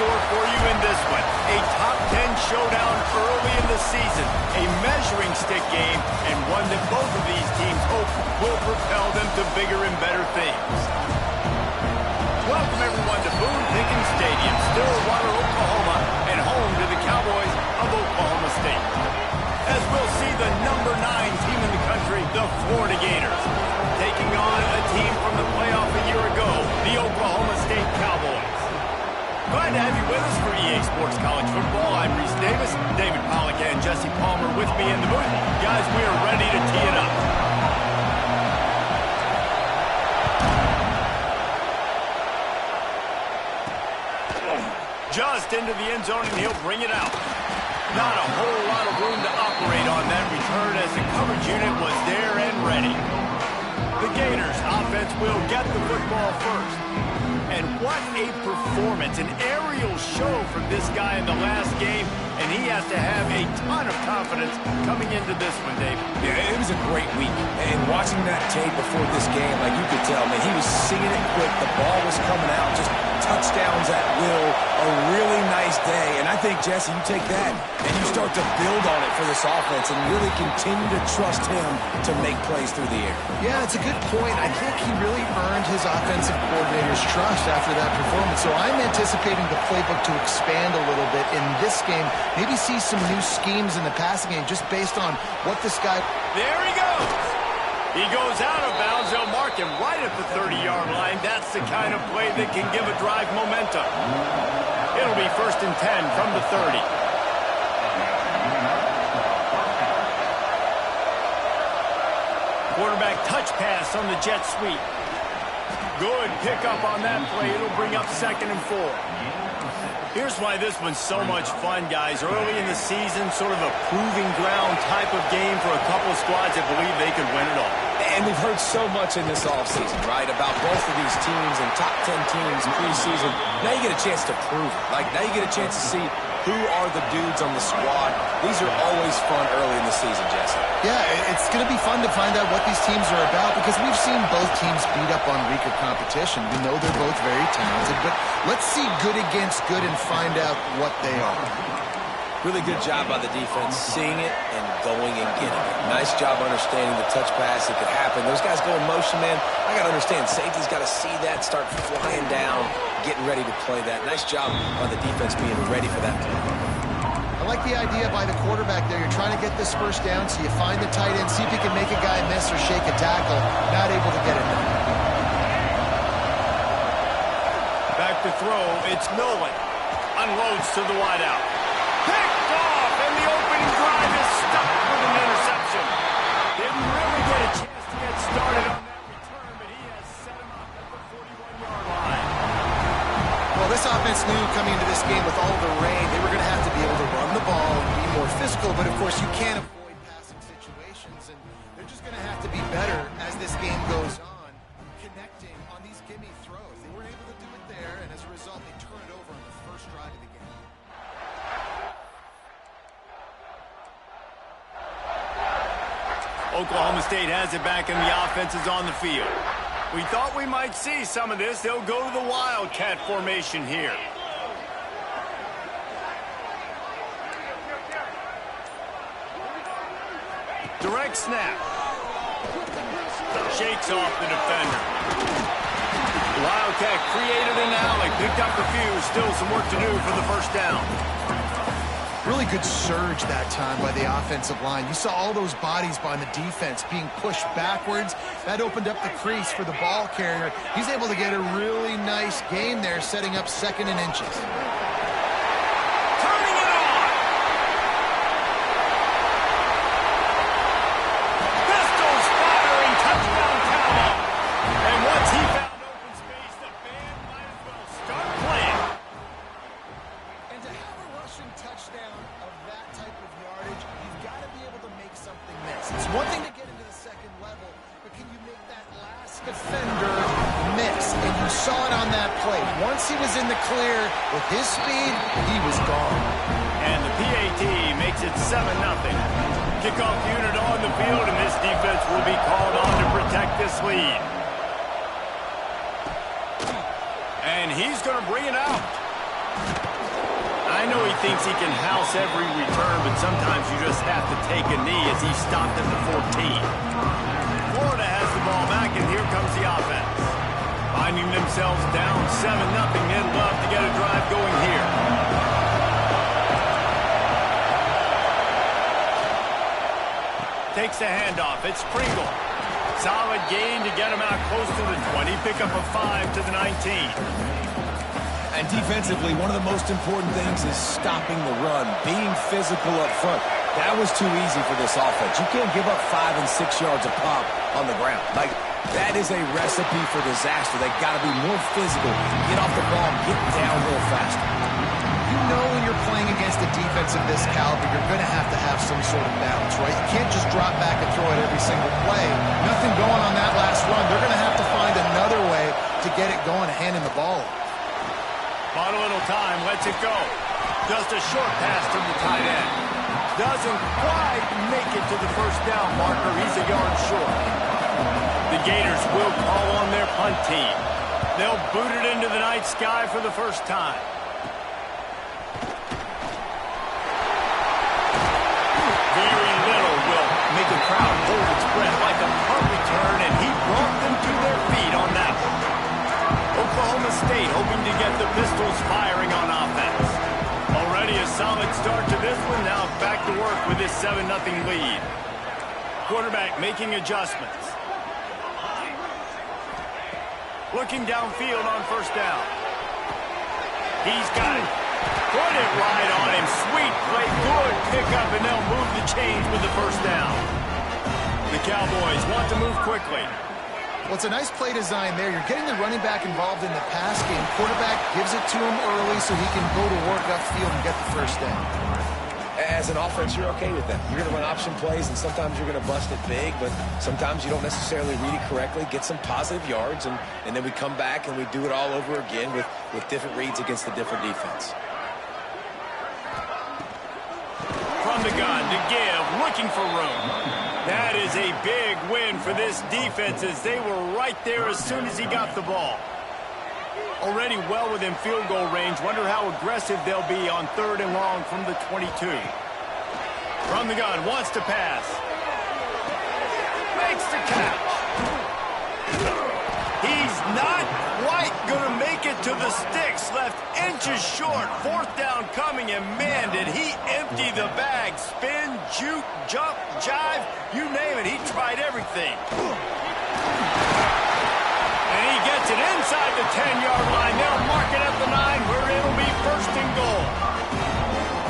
store for you in this one. A top 10 showdown early in the season, a measuring stick game, and one that both of these teams hope will propel them to bigger and better things. Welcome everyone to Boone Pickens Stadium, Stillwater, Oklahoma, and home to the Cowboys of Oklahoma State. As we'll see the number 9 team in the country, the Florida Gators, taking on a team from the playoff a year ago, the Oklahoma State Cowboys. Glad to have you with us for EA Sports College Football. I'm Reese Davis, David Pollack and Jesse Palmer with me in the booth. Guys, we are ready to tee it up. Just into the end zone, and he'll bring it out. Not a whole lot of room to operate on that return as the coverage unit was there and ready. The Gators offense will get the football first. And what a performance, an aerial show from this guy in the last game, and he has to have a ton of confidence coming into this one, Dave. Yeah, it was a great week, and watching that tape before this game, like you could tell, man, he was seeing it quick, the ball was coming out, just touchdowns at will, a really nice day, and I think, Jesse, you take that, and you start to build on it for this offense and really continue to trust him to make plays through the air. Yeah, it's a good point. I think he really earned his offensive coordinator's trust after that performance. So I'm anticipating the playbook to expand a little bit in this game. Maybe see some new schemes in the passing game just based on what this guy... There he goes. He goes out of bounds. They'll mark him right at the 30-yard line. That's the kind of play that can give a drive momentum. It'll be 1st and 10 from the 30. Quarterback touch pass on the jet sweep. Good pickup on that play. It'll bring up 2nd and 4. Here's why this one's so much fun, guys. Early in the season, sort of a proving ground type of game for a couple of squads that believe they could win it all. And we've heard so much in this offseason, right, about both of these teams and top 10 teams preseason. Now you get a chance to prove it. Like, now you get a chance to see who are the dudes on the squad. These are always fun early in the season, Jesse. Yeah, it's going to be fun to find out what these teams are about because we've seen both teams beat up on weaker competition. We know they're both very talented, but let's see good against good and find out what they are. Really good job by the defense, seeing it and going and getting it. Nice job understanding the touch pass that could happen. Those guys go in motion, man. I got to understand, safety's got to see that, start flying down, getting ready to play that. Nice job by the defense being ready for that play. I like the idea by the quarterback there. You're trying to get this first down, so you find the tight end, see if you can make a guy miss or shake a tackle. Not able to get it done. Back to throw, it's Nolan. Unloads to the wideout. Picked off, and the opening drive is stopped with an interception. Didn't really get a chance to get started on that return, but he has set him up at the 41-yard line. Well, this offense knew coming into this game with all the rain, they were going to have to be able to run the ball and be more physical, but of course you can't avoid passing situations, and they're just going to have to be better as this game goes on, connecting on these gimme throws. They weren't able to do it there, and as a result, they turn it over on the first drive of the game. Oklahoma State has it back, and the offense is on the field. We thought we might see some of this. They'll go to the Wildcat formation here. Direct snap. Shakes off the defender. Wildcat created an alley, picked up a few. Still some work to do for the first down. Really good surge that time by the offensive line. You saw all those bodies by the defense being pushed backwards. That opened up the crease for the ball carrier. He's able to get a really nice gain there, setting up 2nd and inches. Turning it on! Pistols firing, touchdown Cowboys! And once he found open space, the band might as well start playing. And to have a rushing touchdown of that type of yardage, you've got to be able to make something miss. It's one thing to get into the 2nd level, but can you make that last defender miss? And you saw it on that play. Once he was in the clear with his speed, he was gone. And the PAT makes it 7-0. Kickoff unit on the field, and this defense will be called on to protect this lead. And he's going to bring it out. I know he thinks he can house every return, but sometimes you just have to take a knee as he stopped at the 14. Florida has the ball back, and here comes the offense. Finding themselves down 7-0, they'd love to get a drive going here. Takes the handoff. It's Pringle. Solid gain to get him out close to the 20. Pick up a 5 to the 19. And defensively, one of the most important things is stopping the run, being physical up front. That was too easy for this offense. You can't give up 5 and 6 yards a pop on the ground. Like, that is a recipe for disaster. They got to be more physical, get off the ball, get downhill faster. You know when you're playing against a defense of this caliber, you're going to have some sort of balance, right? You can't just drop back and throw it every single play. Nothing going on that last run. They're going to have to find another way to get it going, handing the ball. Bought a little time, lets it go. Just a short pass to the tight end. Doesn't quite make it to the first down marker. He's a yard short. The Gators will call on their punt team. They'll boot it into the night sky for the first time. Very little will make the crowd hold its breath like a punt return, and he brought them to their feet on that one. Oklahoma State hoping to get the Pistols firing on offense. Already a solid start to this one. Now back to work with this 7-0 lead. Quarterback making adjustments. Looking downfield on first down. He's got it. Put it right on him. Sweet play. Good pickup, and they'll move the chains with the first down. The Cowboys want to move quickly. Well, it's a nice play design there. You're getting the running back involved in the pass game. Quarterback gives it to him early so he can go to work upfield and get the first down. As an offense, you're okay with that. You're going to run option plays, and sometimes you're going to bust it big, but sometimes you don't necessarily read it correctly, get some positive yards, and then we come back and we do it all over again with different reads against the different defense. From the gun to give, looking for room. That is a big win for this defense as they were right there as soon as he got the ball. Already well within field goal range. Wonder how aggressive they'll be on 3rd and long from the 22. From the gun, wants to pass. Makes the catch. He's not quite going to make it to the sticks. Left inches short. 4th down coming, and man, did he empty the bag. Spin, juke, jump, jive, you name it. He tried everything. And he gets it inside the 10-yard line. They'll mark it at the 9 where it'll be 1st and goal.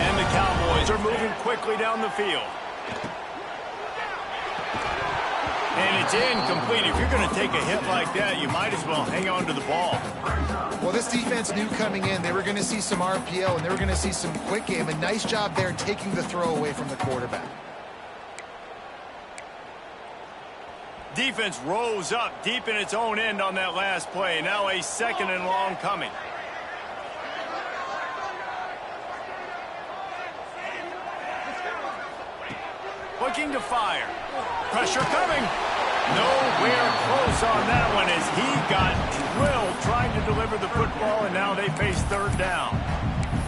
And the Cowboys are moving quickly down the field. And it's incomplete. If you're going to take a hit like that, you might as well hang on to the ball. Well, this defense knew coming in they were going to see some RPO and they were going to see some quick game. A nice job there taking the throw away from the quarterback. Defense rose up deep in its own end on that last play. Now a 2nd and long coming. Looking to fire. Pressure coming. Nowhere close on that one as he got drilled trying to deliver the football, and now they face 3rd down.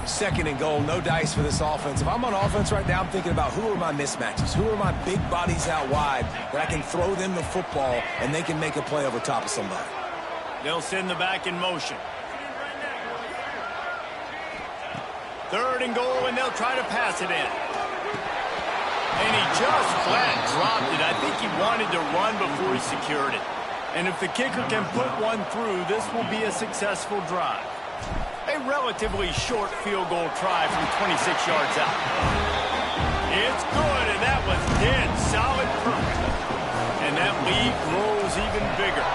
2nd and goal, no dice for this offense. If I'm on offense right now, I'm thinking about who are my mismatches? Who are my big bodies out wide where I can throw them the football and they can make a play over top of somebody? They'll send the back in motion. 3rd and goal, and they'll try to pass it in. And he just flat dropped it. I think he wanted to run before he secured it. And if the kicker can put one through, this will be a successful drive. A relatively short field goal try from 26 yards out. It's good, and that was dead solid perfect. And that lead grows even bigger.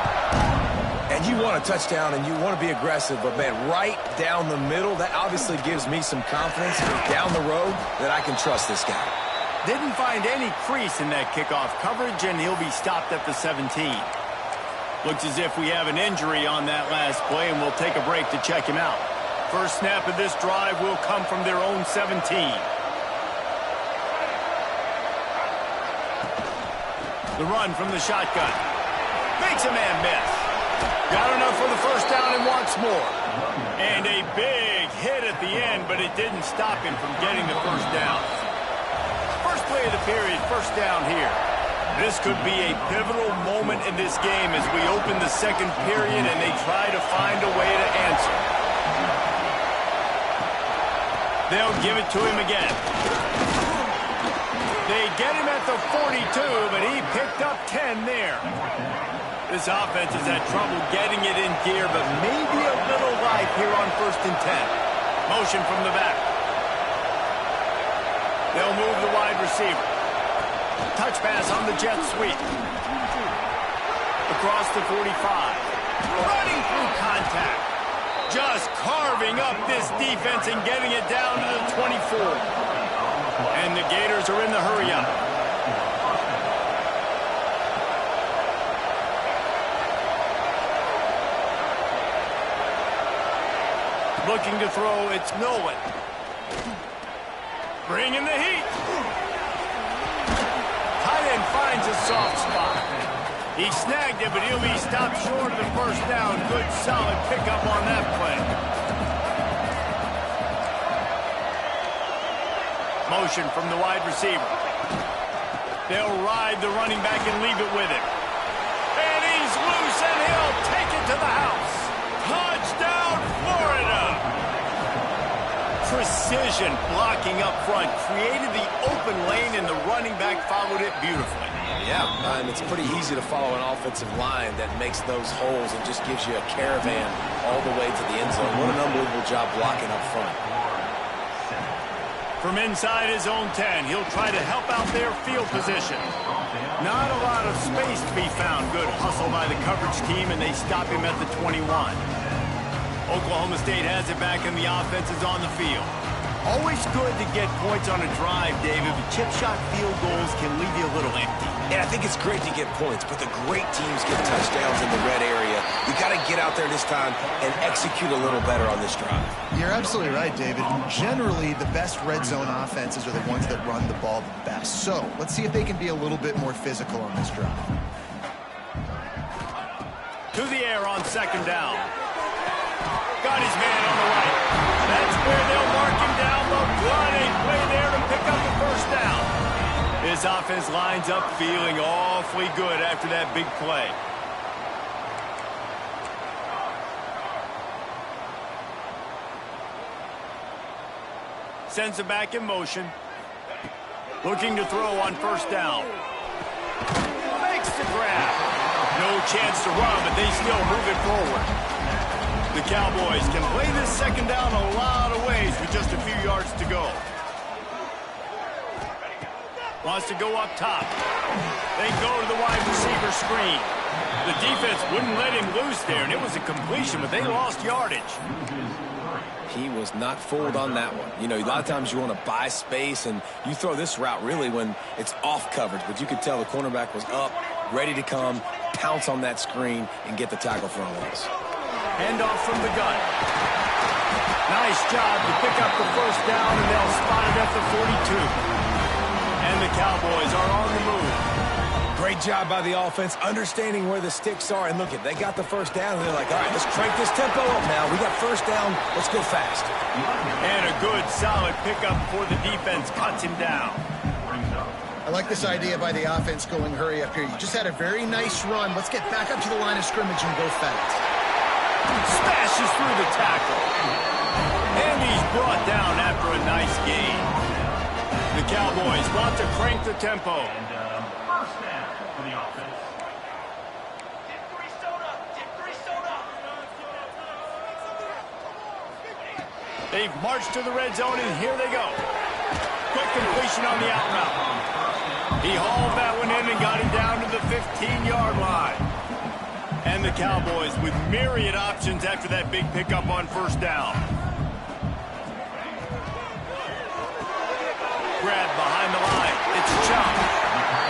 And you want a touchdown and you want to be aggressive, but man, right down the middle, that obviously gives me some confidence down the road that I can trust this guy. Didn't find any crease in that kickoff coverage, and he'll be stopped at the 17. Looks as if we have an injury on that last play, and we'll take a break to check him out. First snap of this drive will come from their own 17. The run from the shotgun. Makes a man miss. Got enough for the first down and wants more. And a big hit at at the end, but it didn't stop him from getting the first down. First play of the period, first down here. This could be a pivotal moment in this game as we open the second period and they try to find a way to answer. They'll give it to him again. They get him at the 42, but he picked up 10 there. This offense has had trouble getting it in gear, but maybe a little life here on 1st and 10. Motion from the back. They'll move the wide receiver. Touch pass on the jet sweep. Across the 45. Running through contact. Just carving up this defense and getting it down to the 24. And the Gators are in the hurry-up. Looking to throw, it's Nolan. Bringing the heat. Tight end finds a soft spot. He snagged it, but he'll be stopped short of the first down. Good, solid pickup on that play. Motion from the wide receiver. They'll ride the running back and leave it with him. And he's loose, and he'll take it to the house. Touchdown, Florida! Precision blocking up front created the open lane, and the running back followed it beautifully. Yeah, and it's pretty easy to follow an offensive line that makes those holes and just gives you a caravan all the way to the end zone. What an unbelievable job blocking up front. From inside his own 10, he'll try to help out their field position. Not a lot of space to be found. Good hustle by the coverage team, and they stop him at the 21. Oklahoma State has it back, and the offense is on the field. Always good to get points on a drive, David, but chip shot field goals can leave you a little empty. And I think it's great to get points, but the great teams get touchdowns in the red area. You got to get out there this time and execute a little better on this drive. You're absolutely right, David. Generally, the best red zone offenses are the ones that run the ball the best. So let's see if they can be a little bit more physical on this drive. To the air on 2nd down. Got his man on the right. That's where they'll mark him down. The running play there to pick up the first down. His offense lines up feeling awfully good after that big play. Sends it back in motion. Looking to throw on 1st down. Makes the grab. No chance to run, but they still move it forward. The Cowboys can play this 2nd down a lot of ways with just a few yards to go. Wants to go up top. They go to the wide receiver screen. The defense wouldn't let him loose there, and it was a completion, but they lost yardage. He was not fooled on that one. You know, a lot of times you want to buy space, and you throw this route really when it's off coverage, but you could tell the cornerback was up, ready to come, pounce on that screen, and get the tackle for a loss. Handoff from the gun. Nice job to pick up the first down, and they'll spot it at the 42. And the Cowboys are on the move. Great job by the offense, understanding where the sticks are. And look, they got the first down, and they're like, all right, let's crank this tempo up now. We got first down. Let's go fast. And a good, solid pickup before the defense cuts him down. I like this idea by the offense going hurry up here. You just had a very nice run. Let's get back up to the line of scrimmage and go fast. Smashes through the tackle. And he's brought down after a nice gain. The Cowboys want to crank the tempo. First down for the offense. They've marched to the red zone, and here they go. Quick completion on the out route. He hauled that one in and got it down to the 15-yard line. And the Cowboys with myriad options after that big pickup on 1st down. Grab behind the line. It's Chop.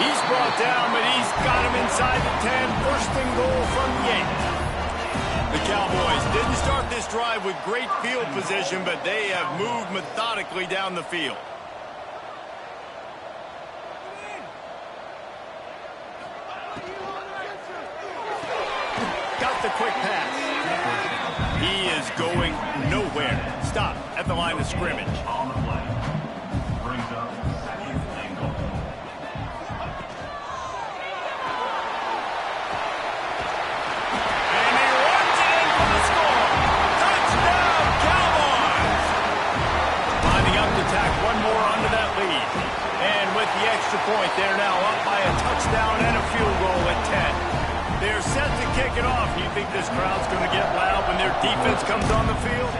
He's brought down, but he's got him inside the 10. First and goal from the 8. The Cowboys didn't start this drive with great field position, but they have moved methodically down the field. Got the quick pass. He is going nowhere. Stop at the line of scrimmage. On the play. Brings up second and goal. And he runs it in for the score. Touchdown, Cowboys! Lining up to tack one more onto that lead. And with the extra point, they're now up by a touchdown and a field goal at 10. They're set to kick it off. Do you think this crowd's going to get loud when their defense comes on the field?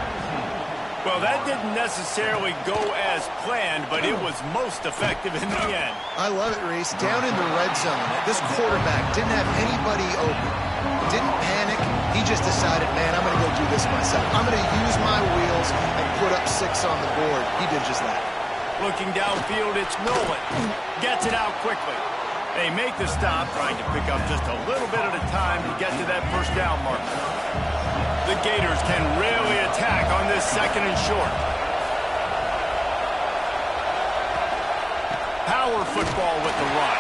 Well, that didn't necessarily go as planned, but it was most effective in the end. I love it, Reese. Down in the red zone, this quarterback didn't have anybody open. Didn't panic. He just decided, man, I'm going to go do this myself. I'm going to use my wheels and put up 6 on the board. He did just that. Looking downfield, it's Nolan. Gets it out quickly. They make the stop, trying to pick up just a little bit at a time to get to that first down marker. The Gators can really attack on this second and short. Power football with the run.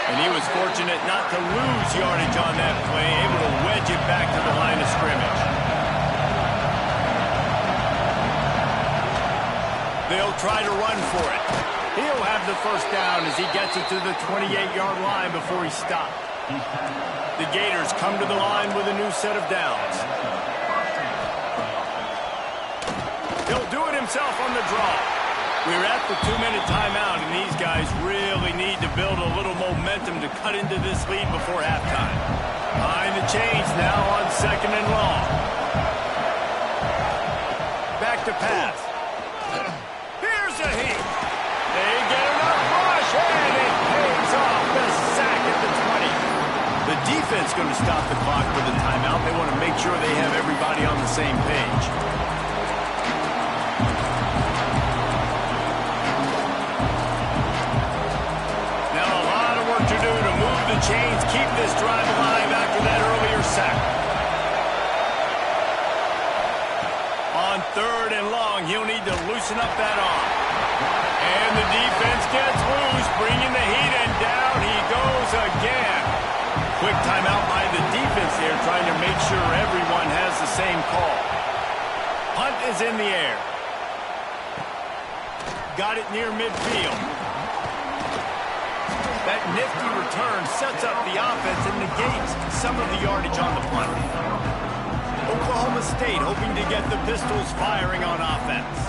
And he was fortunate not to lose yardage on that play, able to wedge it back to the line of scrimmage. They'll try to run for it. He'll have the first down as he gets it to the 28-yard line before he stopped. The Gators come to the line with a new set of downs. He'll do it himself on the draw. We're at the 2-minute timeout, and these guys really need to build a little momentum to cut into this lead before halftime. Behind the chains now on second and long. Back to pass. Here's a heat. They get enough rush, and it pays off the sack at the 20. The defense going to stop the clock with a timeout. They want to make sure they have everybody on the same page. Now a lot of work to do to move the chains, keep this drive alive after that earlier sack. On third and long, he'll need to loosen up that arm. And the defense gets loose, bringing the heat, and down he goes again. Quick timeout by the defense here, trying to make sure everyone has the same call. Punt is in the air. Got it near midfield. That nifty return sets up the offense and negates some of the yardage on the punt. Oklahoma State hoping to get the Pistols firing on offense.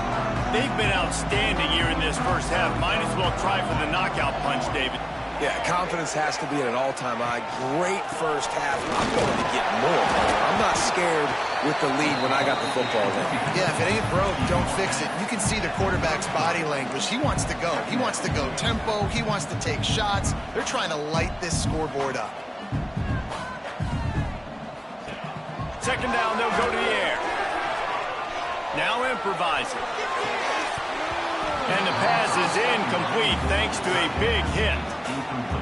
They've been outstanding here in this first half. Might as well try for the knockout punch, David. Yeah, confidence has to be at an all-time high. Great first half. I'm going to get more. I'm not scared with the lead when I got the football then. Yeah, if it ain't broke, don't fix it. You can see the quarterback's body language. He wants to go. He wants to go tempo. He wants to take shots. They're trying to light this scoreboard up. Second down, they'll go to the air. Now improvising. And the pass is incomplete thanks to a big hit.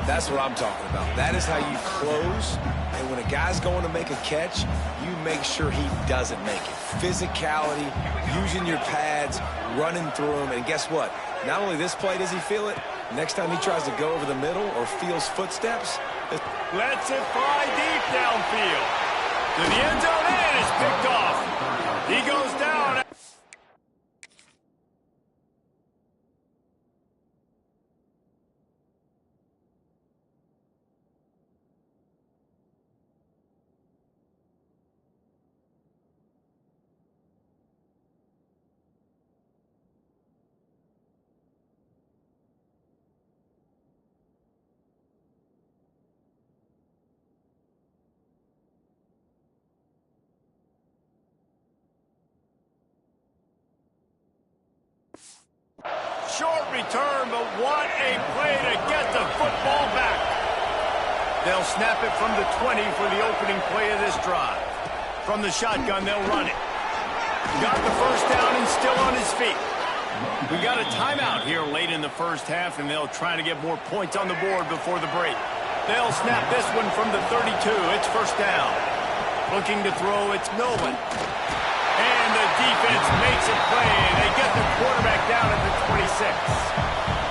That's what I'm talking about. That is how you close. And when a guy's going to make a catch, you make sure he doesn't make it. Physicality, using your pads, running through them. And guess what? Not only this play does he feel it, next time he tries to go over the middle or feels footsteps. Lets it fly deep downfield. To the end zone, and it's picked off. He goes down. Short return, but what a play to get the football back. They'll snap it from the 20 for the opening play of this drive. From the shotgun, they'll run it. Got the first down and still on his feet. We got a timeout here late in the first half, and they'll try to get more points on the board before the break. They'll snap this one from the 32. It's first down. Looking to throw, it's Nolan. And the defense makes it play, and they get the quarterback down at the 26.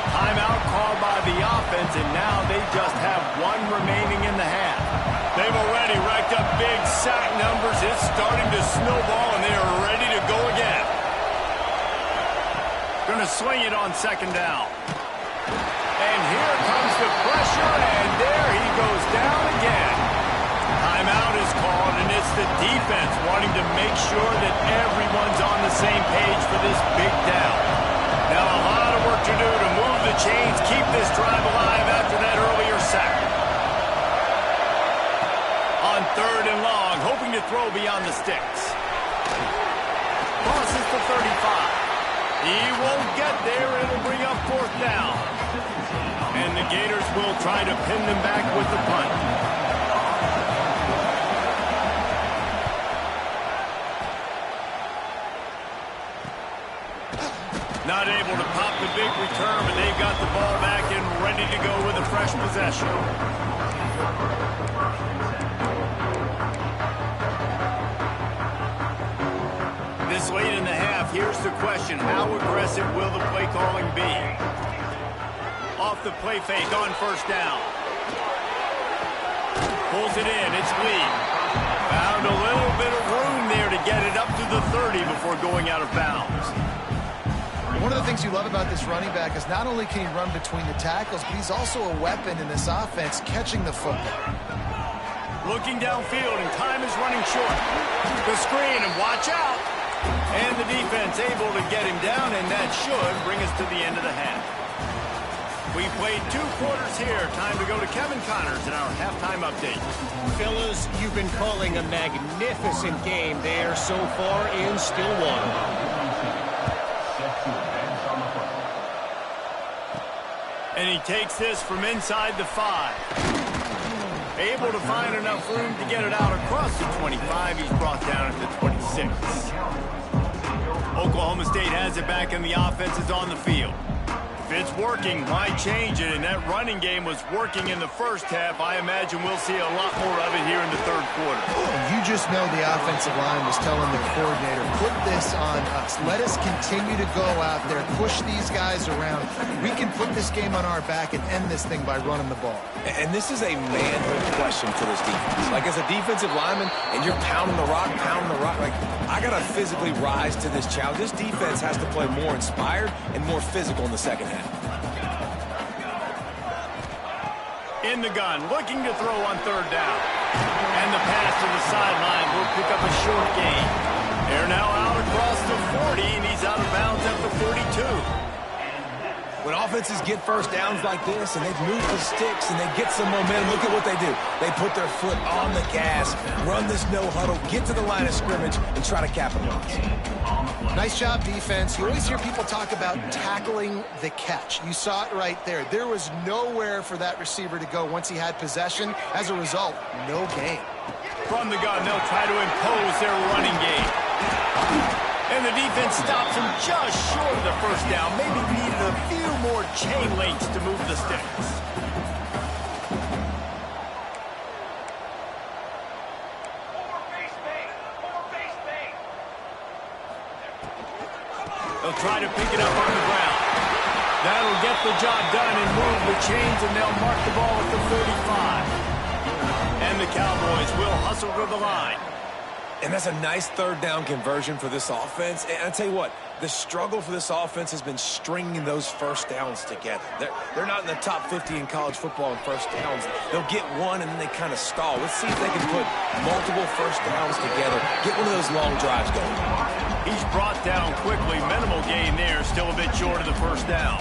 Timeout called by the offense, and now they just have one remaining in the half. They've already racked up big sack numbers. It's starting to snowball, and they are ready to go again. going to swing it on second down. And here comes the pressure, and there he goes down again. Timeout is called, and it's the defense wanting to make sure that everyone's on the same page for this big down. Now a lot of work to do to move the chains, keep this drive alive after that earlier sack. On third and long, hoping to throw beyond the sticks. Crosses to 35. He won't get there. It'll bring up fourth down. And the Gators will try to pin them back with the punt. Not able to pop the big return, but they've got the ball back and ready to go with a fresh possession. This late in the half, here's the question. How aggressive will the play calling be? Off the play fake on first down. Pulls it in. It's Lee. Found a little bit of room there to get it up to the 30 before going out of bounds. One of the things you love about this running back is not only can he run between the tackles, but he's also a weapon in this offense catching the football. Looking downfield, and time is running short. The screen, and watch out. And the defense able to get him down, and that should bring us to the end of the half. We played 2 quarters here. Time to go to Kevin Connors in our halftime update. Fellas, you've been calling a magnificent game there so far in Stillwater. And he takes this from inside the 5. Able to find enough room to get it out across the 25. He's brought down at the 26. Oklahoma State has it back, and the offense is on the field. If it's working, why change it? And that running game was working in the first half. I imagine we'll see a lot more of it here in the third quarter. You just know the offensive line was telling the coordinator, put this on us. Let us continue to go out there, push these guys around. We can put this game on our back and end this thing by running the ball. And this is a manhood question for this defense. Like, as a defensive lineman, and you're pounding the rock, like, I got to physically rise to this challenge. This defense has to play more inspired and more physical in the second half. In the gun, looking to throw on third down. And the pass to the sideline will pick up a short gain. They're now out across the 40, and he's out of bounds at the 42. When offenses get first downs like this and they've moved the sticks and they get some momentum, look at what they do. They put their foot on the gas, run this no huddle, get to the line of scrimmage, and try to capitalize. Nice job, defense. You always hear people talk about tackling the catch. You saw it right there. There was nowhere for that receiver to go once he had possession. As a result, no gain. From the gun, they'll try to impose their running game. And the defense stops him just short of the first down. Maybe needed a few more chain links to move the sticks. They'll try to pick it up on the ground. That'll get the job done and move the chains, and they'll mark the ball at the 35. And the Cowboys will hustle to the line. And that's a nice third down conversion for this offense. And I tell you what, the struggle for this offense has been stringing those first downs together. They're not in the top 50 in college football in first downs. They'll get one and then they kind of stall. Let's see if they can put multiple first downs together, get one of those long drives going. He's brought down quickly. Minimal gain there, still a bit short of the first down.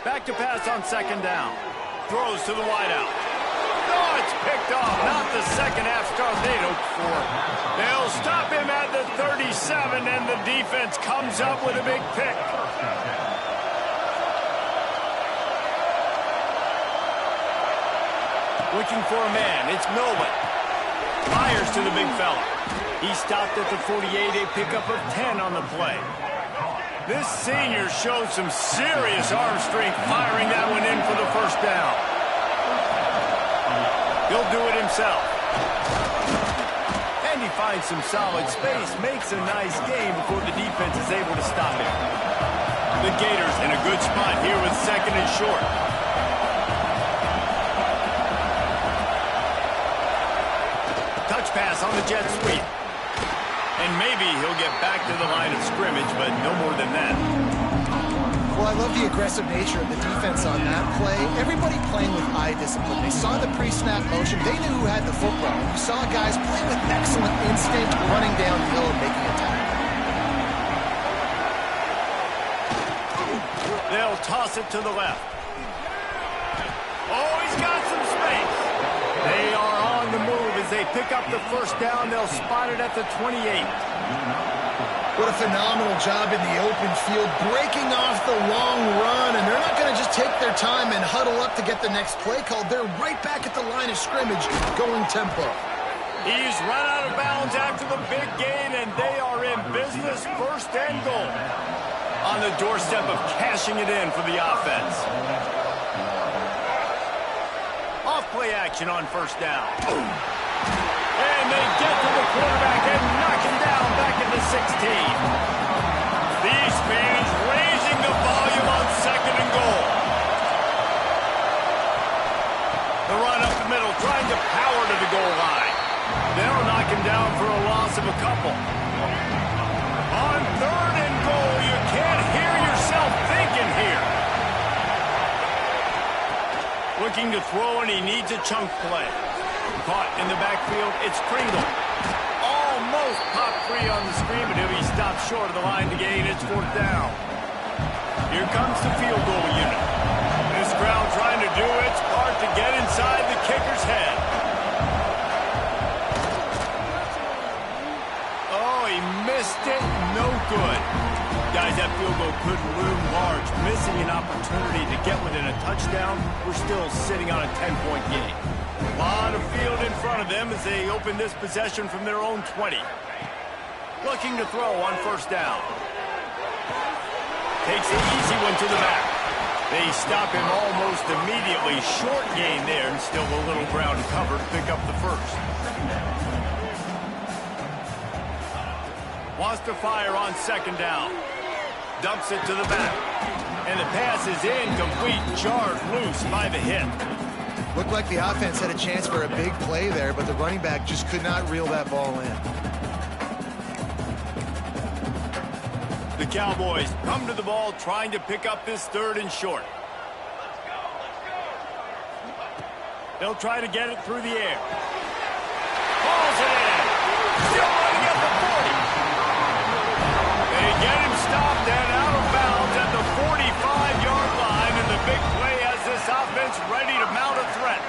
Back to pass on second down. Throws to the wideout. Oh, it's picked off. Not the second half start they'd hoped for. They'll stop him at the 37, and the defense comes up with a big pick. Looking for a man. It's Milwin. Fires to the big fella. He stopped at the 48, a pickup of 10 on the play. This senior showed some serious arm strength firing that one in for the first down. He'll do it himself. And he finds some solid space, makes a nice game before the defense is able to stop him. The Gators in a good spot here with second and short. Touch pass on the jet sweep. And maybe he'll get back to the line of scrimmage, but no more than that. Well, I love the aggressive nature of the defense on that play. Everybody playing with eye discipline. They saw the pre-snap motion. They knew who had the football. You saw guys play with excellent instinct, running downhill and making a tackle. They'll toss it to the left. Oh, he's got some space. They are on the move as they pick up the first down. They'll spot it at the 28. What a phenomenal job in the open field, breaking off the long run, and they're not going to just take their time and huddle up to get the next play called. They're right back at the line of scrimmage, going tempo. He's run out of bounds after the big gain, and they are in business, first and goal. On the doorstep of cashing it in for the offense. Off play action on first down. And they get to the quarterback and knock him down back at the 16. These fans raising the volume on second and goal. The run up the middle, trying to power to the goal line. They'll knock him down for a loss of a couple. On third and goal, you can't hear yourself thinking here. Looking to throw, and he needs a chunk play. Caught in the backfield, it's Kringle. Almost popped free on the screen, but he'll be stopped short of the line to gain. It's fourth down. Here comes the field goal unit. This crowd trying to do its part to get inside the kicker's head. Oh, he missed it. No good. Guys, that field goal could loom large. Missing an opportunity to get within a touchdown. We're still sitting on a 10-point game. A lot of field in front of them as they open this possession from their own 20. Looking to throw on first down. Takes an easy one to the back. They stop him almost immediately. Short gain there, and still a little ground to cover to pick up the first. Wants to fire on second down. Dumps it to the back. And the pass is incomplete, jarred loose by the hit. Looked like the offense had a chance for a big play there, but the running back just could not reel that ball in. The Cowboys come to the ball trying to pick up this third and short. They'll try to get it through the air. Balls it in. Still running at the 40. They get him stopped and out of bounds at the 45-yard line, and the big play has this offense ready to mount a threat.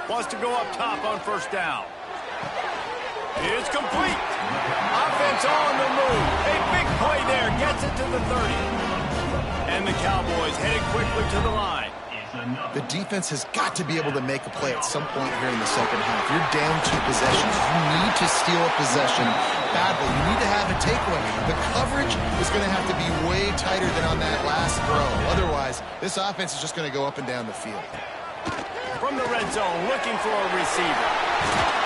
Wants to go up top on first down. It's complete. Offense on the move. A big play there. Gets it to the 30. And the Cowboys headed quickly to the line. The defense has got to be able to make a play at some point here in the second half. You're down 2 possessions. You need to steal a possession badly. You need to have a takeaway. The coverage is going to have to be way tighter than on that last throw. Otherwise, this offense is just going to go up and down the field. From the red zone, looking for a receiver.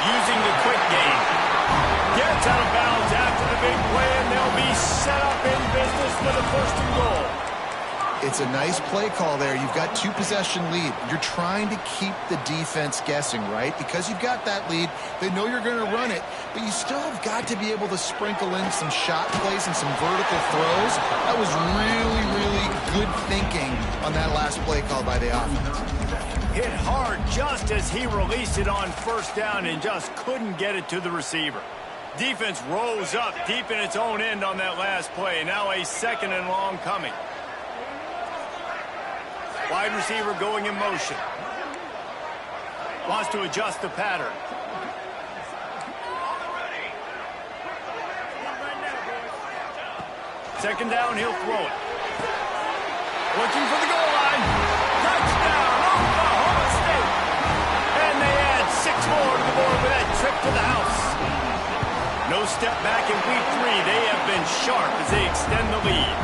Using the quick game. Gets out of bounds after the big play, and they'll be set up in business for the first and goal. It's a nice play call there. You've got 2-possession lead. You're trying to keep the defense guessing, right? Because you've got that lead, they know you're going to run it, but you still have got to be able to sprinkle in some shot plays and some vertical throws. That was really, really good thinking on that last play call by the offense. Hit hard just as he released it on first down and just couldn't get it to the receiver. Defense rose up deep in its own end on that last play. Now a second and long coming. Wide receiver going in motion. Wants to adjust the pattern. Second down, he'll throw it. Looking for the goal line. Touchdown, Oklahoma State. And they add 6 more to the board with that trip to the house. No step back in week 3. They have been sharp as they extend the lead.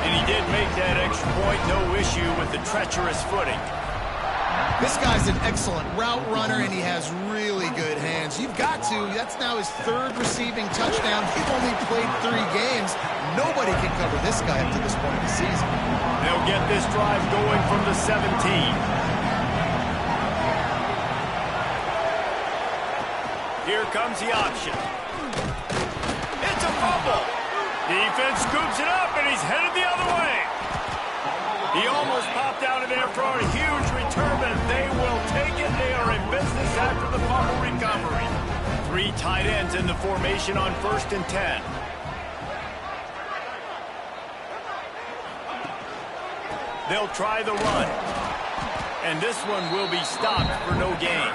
And he did make that extra point, no issue with the treacherous footing. This guy's an excellent route runner, and he has really good hands. You've got to. That's now his 3rd receiving touchdown. He's only played 3 games. Nobody can cover this guy up to this point of the season. They'll get this drive going from the 17. Here comes the option. It's a fumble. Defense scoops it up, and he's headed the other way. He almost popped out of there for a huge return, but they will take it. They are in business after the fumble recovery. 3 tight ends in the formation on 1st and 10. They'll try the run. And this one will be stopped for no gain.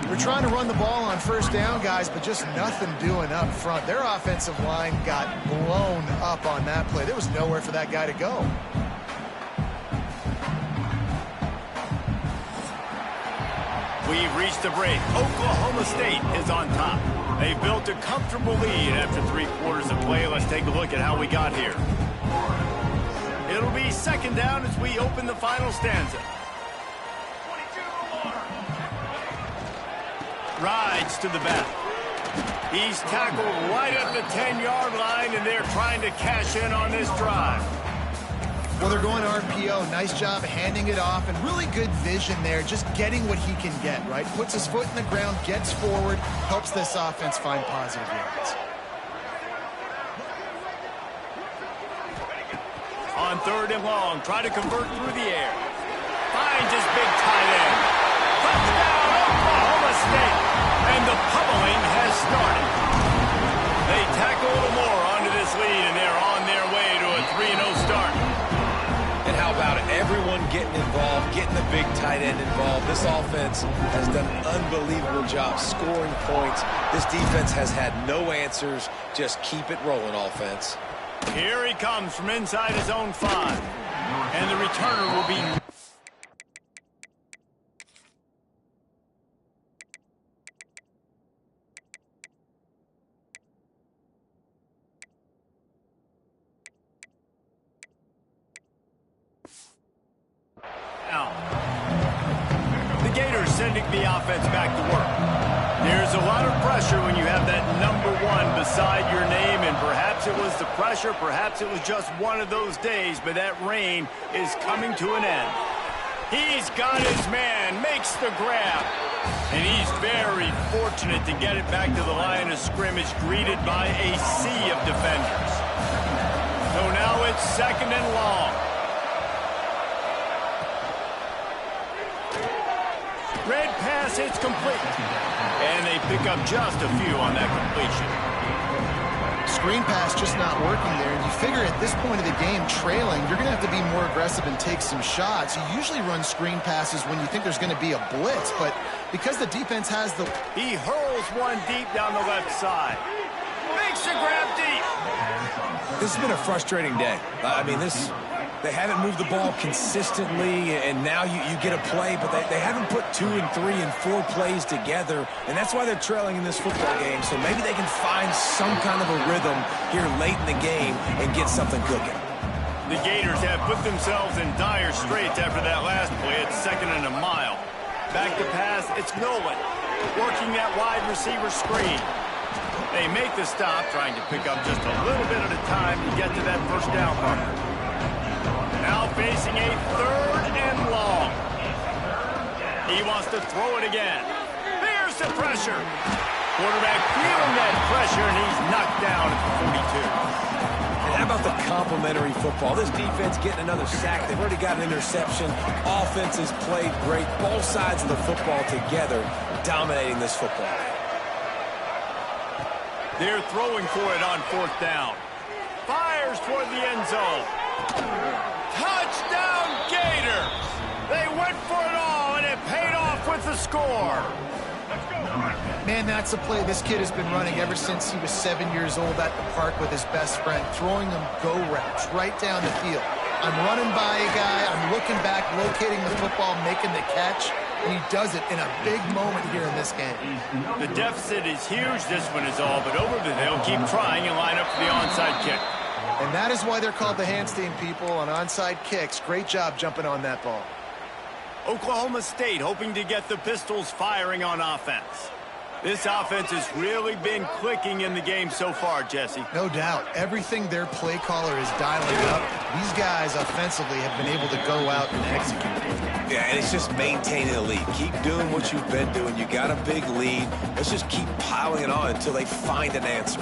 We're trying to run the ball on 1st down, guys, but just nothing doing up front. Their offensive line got blown up on that play. There was nowhere for that guy to go. We've reached the break. Oklahoma State is on top. They've built a comfortable lead after 3 quarters of play. Let's take a look at how we got here. It'll be 2nd down as we open the final stanza. Rides to the back. He's tackled right at the 10-yard line, and they're trying to cash in on this drive. Well, they're going RPO. Nice job handing it off, and really good vision there, just getting what he can get, right? Puts his foot in the ground, gets forward, helps this offense find positive yards. On 3rd and long, try to convert through the air. Finds his big tight end. Touchdown, Oklahoma State. And the pummeling has started. They tackle a little more onto this lead, and they're on their way to a 3-0 start. And how about it? Everyone getting involved, getting the big tight end involved. This offense has done an unbelievable job scoring points. This defense has had no answers. Just keep it rolling, offense. Here he comes from inside his own 5. And the returner will be... out. The Gators sending the offense back to work. There's a lot of pressure when you have that number 1 beside your name, and perhaps it was the pressure, perhaps it was just one of those days, but that reign is coming to an end. He's got his man, makes the grab, and he's very fortunate to get it back to the line of scrimmage, greeted by a sea of defenders. So now it's 2nd and long. Red pass, it's complete. And they pick up just a few on that completion. Screen pass just not working there. And you figure at this point of the game, trailing, you're going to have to be more aggressive and take some shots. You usually run screen passes when you think there's going to be a blitz, but because the defense has the... He hurls one deep down the left side. Makes a grab deep. This has been a frustrating day. I mean, they haven't moved the ball consistently, and now you get a play, but they haven't put 2 and 3 and 4 plays together, and that's why they're trailing in this football game. So maybe they can find some kind of a rhythm here late in the game and get something cooking. The Gators have put themselves in dire straits after that last play. It's 2nd and a mile. Back to pass, it's Nolan working that wide receiver screen. They make the stop, trying to pick up just a little bit at a time to get to that 1st down marker. Now facing a 3rd and long. He wants to throw it again. There's the pressure. Quarterback feeling that pressure, and he's knocked down at the 42. And how about the complimentary football? This defense getting another sack. They've already got an interception. Offense has played great. Both sides of the football together dominating this football game. They're throwing for it on 4th down. Fires toward the end zone. Touchdown, Gators! They went for it all, and it paid off with the score. Man, that's a play this kid has been running ever since he was 7 years old at the park with his best friend, throwing them go routes right down the field. I'm running by a guy, I'm looking back, locating the football, making the catch, and he does it in a big moment here in this game. The deficit is huge. This one is all but over, but they'll keep trying and line up for the onside kick. And that is why they're called the Handstein people on onside kicks. Great job jumping on that ball. Oklahoma State hoping to get the Pistols firing on offense. This offense has really been clicking in the game so far, Jesse. No doubt. Everything their play caller is dialing up, these guys offensively have been able to go out and execute. Yeah, and it's just maintaining the lead. Keep doing what you've been doing. You got a big lead. Let's just keep piling it on until they find an answer.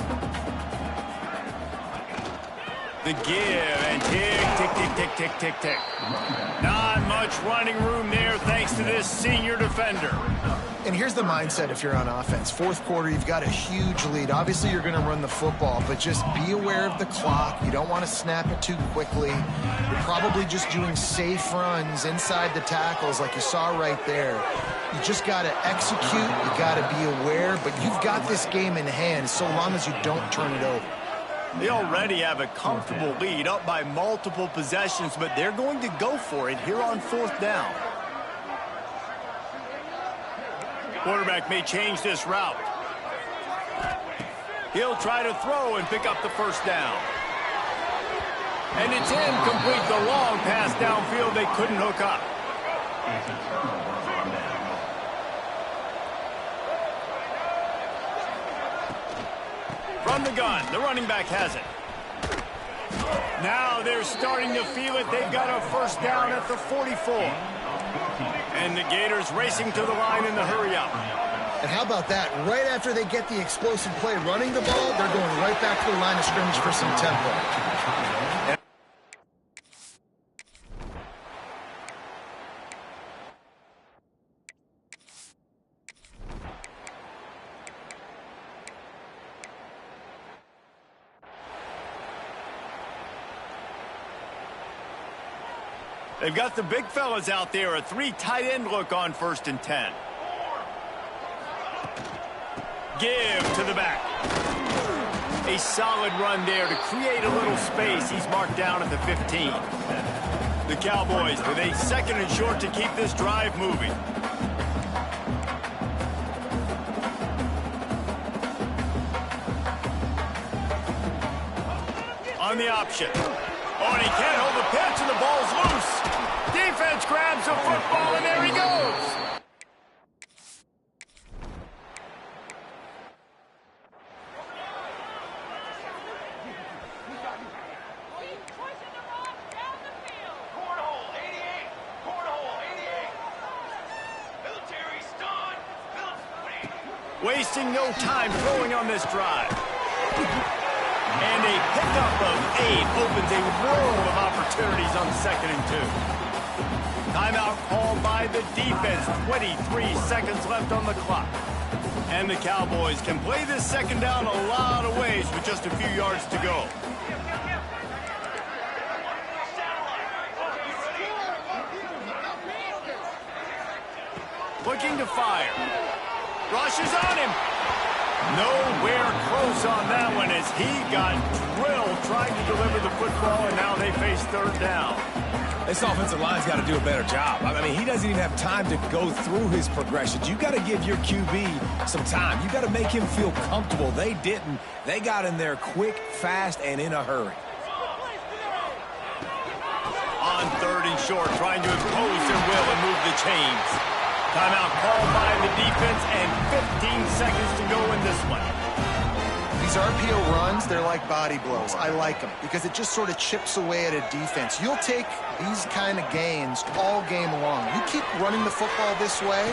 The give and tick, tick, tick, tick, tick, tick, tick. Not much running room there thanks to this senior defender. And here's the mindset if you're on offense. Fourth quarter, you've got a huge lead. Obviously, you're going to run the football, but just be aware of the clock. You don't want to snap it too quickly. You're probably just doing safe runs inside the tackles like you saw right there. You just got to execute. You got to be aware, but you've got this game in hand so long as you don't turn it over. They already have a comfortable lead, up by multiple possessions, but they're going to go for it here on fourth down. Quarterback may change this route. He'll try to throw and pick up the first down. And it's incomplete. The long pass downfield they couldn't hook up. From the gun, the running back has it. Now they're starting to feel it. They've got a first down at the 44. And the Gators racing to the line in the hurry-up. And how about that? Right after they get the explosive play running the ball, they're going right back to the line of scrimmage for some tempo. They've got the big fellas out there, a 3 tight end look on 1st and 10. Give to the back. A solid run there to create a little space. He's marked down at the 15. The Cowboys with a 2nd and short to keep this drive moving. On the option. Oh, and he can't hold the pitch, and the ball's loose. Defense grabs the football, and there he goes. Wasting no time throwing on this drive. And a pickup of 8 opens a world of opportunities on 2nd and 2. Timeout called by the defense. 23 seconds left on the clock. And the Cowboys can play this 2nd down a lot of ways with just a few yards to go. Looking to fire. Rushes on him. Nowhere close on that one as he got drilled trying to deliver the football, and now they face 3rd down. This offensive line's got to do a better job. I mean, he doesn't even have time to go through his progressions. You've got to give your QB some time. You've got to make him feel comfortable. They didn't. They got in there quick, fast, and in a hurry. On 3rd and short, trying to impose their will and move the chains. Timeout called by the defense, and 15 seconds to go in this one. These RPO runs, they're like body blows. I like them because it just sort of chips away at a defense. You'll take these kind of gains all game long. You keep running the football this way.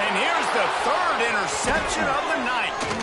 And here's the 3rd interception of the night.